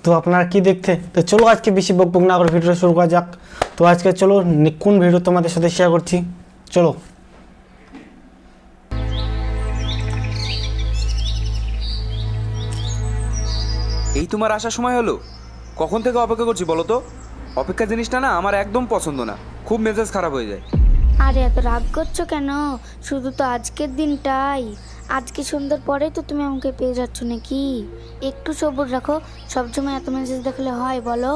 তো আপনারা কি দেখতে, তো চলো আজকে বেশি বকবক না করে ভিডিওটা শুরু করা যাক। তো আজকে চলো কোন ভিডিও তোমাদের সাথে শেয়ার করছি, চলো। এই তোমার আসার সময় হলো? কখন থেকে অপেক্ষা করছি বলো তো? অপেক্ষা জিনিসটা না আমার একদম পছন্দ না, খুব মেজাজ খারাপ হয়ে যায়। আরে এত রাগ করছো কেন? শুধু তো আজকের দিনটাই। আজকে সন্ধ্যার পরেই তো তুমি আমাকে পেয়ে যাচ্ছ নাকি? একটু সবুর রাখো। সবসময় এত মেসেজ দেখলে হয় বলো?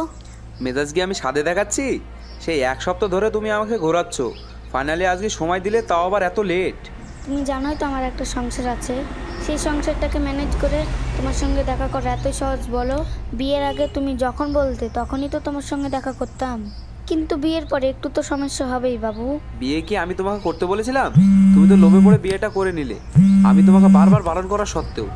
মেজাজ কি আমি সাদে দেখাচ্ছি? সেই এক সপ্তাহ ধরে তুমি আমাকে ঘোরাচ্ছ, ফাইনালি আজকে সময় দিলে, তাও আবার এত লেট। তুমি জানোই তো আমার একটা সংসার আছে। সেই সংসারটাকে ম্যানেজ করে তোমার সঙ্গে দেখা করা এত সহজ বলো? বিয়ের আগে তুমি যখন বলতে তখনই তো তোমার সঙ্গে দেখা করতাম, কিন্তু বিয়ের পরে একটু তো সমস্যা হবেই বাবু। বিয়ে কি আমি তোমাকে করতে বলেছিলাম? তুমি তো লোভে পড়ে বিয়েটা করে নিলে, আমি তোমাকে বারবার বারণ করা সত্ত্বেও।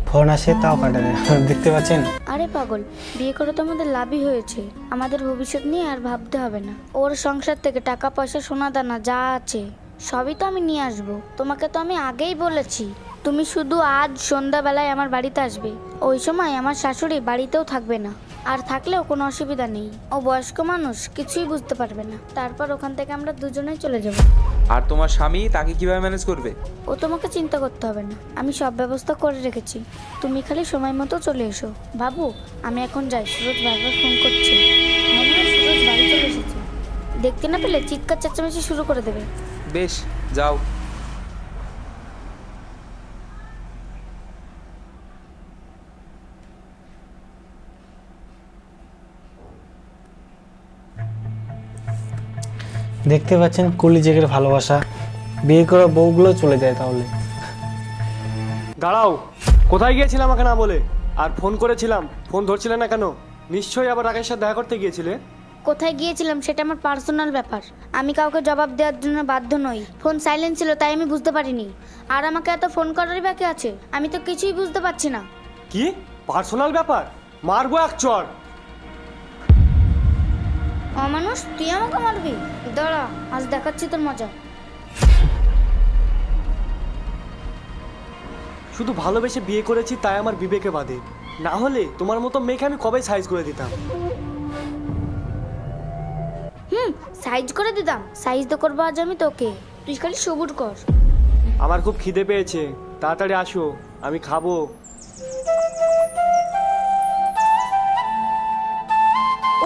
ফোন আসে তাও কাটে দেয়, দেখতে পাচ্ছেন? আরে পাগল, বিয়ে করে তো আমাদের লাভই হয়েছে। আমাদের ভবিষ্যৎ নিয়ে আর ভাবতে হবে না। ওর সংসার থেকে টাকা পয়সা সোনা দানা যা আছে সবই তো আমি নিয়ে আসবো। তোমাকে তো আমি আগেই বলেছি, তুমি শুধু আজ সন্ধ্যাবেলায় আমার বাড়িতে আসবে। ওই সময় আমার শাশুড়ি বাড়িতেও থাকবে না, আর থাকলেও কোনো অসুবিধা নেই। ও বয়স্ক মানুষ, কিছুই বুঝতে পারবে না। তারপর ওখান থেকে আমরা দুজনেই চলে যাব। আর তোমার স্বামী, তাকে কিভাবে ম্যানেজ করবে? ও তোমাকে চিন্তা করতে হবে না, আমি সব ব্যবস্থা করে রেখেছি। তুমি খালি সময় মতো চলে এসো। বাবু, আমি এখন যাই, সুরজ বারবার ফোন করছে। মনে হয় সুরজ বাড়ি চলে এসেছে। দেখতে না পেলে চিৎকার চেঁচামেচি শুরু করে দেবে। বেশ, যাও। দেখতে পাচ্ছেন কলিযুগের ভালোবাসা, বিয়ে করা বউগুলো চলে যায় তাহলে। দাঁড়াও, কোথায় গিয়েছিলে আমাকে না বলে? আর ফোন করেছিলাম, ফোন ধরছিলে না কেন? নিশ্চয়ই আবার রাকেশের সাথে দেখা করতে গিয়েছিলে। কোথায় গিয়েছিলাম সেটা আমার পার্সোনাল ব্যাপার, আমি কাউকে জবাব দেওয়ার জন্য বাধ্য নই। ফোন সাইলেন্ট ছিল তাই আমি বুঝতে পারিনি। আর আমাকে এত ফোন করারই বাকি আছে? আমি তো কিছুই বুঝতে পারছি না। কি পার্সোনাল ব্যাপার? মারবো এক চড়। অমানুষ, তুই আমাকে মারবি? দাঁড়া, আজ দেখাচ্ছি তোর মজা। শুধু ভালোবেসে বিয়ে করেছি তাই আমার বিবেকে বাধে, না হলে তোমার মতো মেয়েকে আমি কবে সাইজ করে দিতাম। সাইজ করে দিতাম? সাইজ তো করবো আজ আমি তোকে, তুই খালি সবুর কর। আমার খুব খিদে পেয়েছে, তাড়াতাড়ি আসো, আমি খাবো।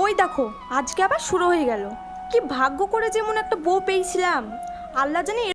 ওই দেখো, আজকে আবার শুরু হয়ে গেল। কি ভাগ্য করে যেমন একটা বউ পেয়েছিলাম, আল্লাহ জানে।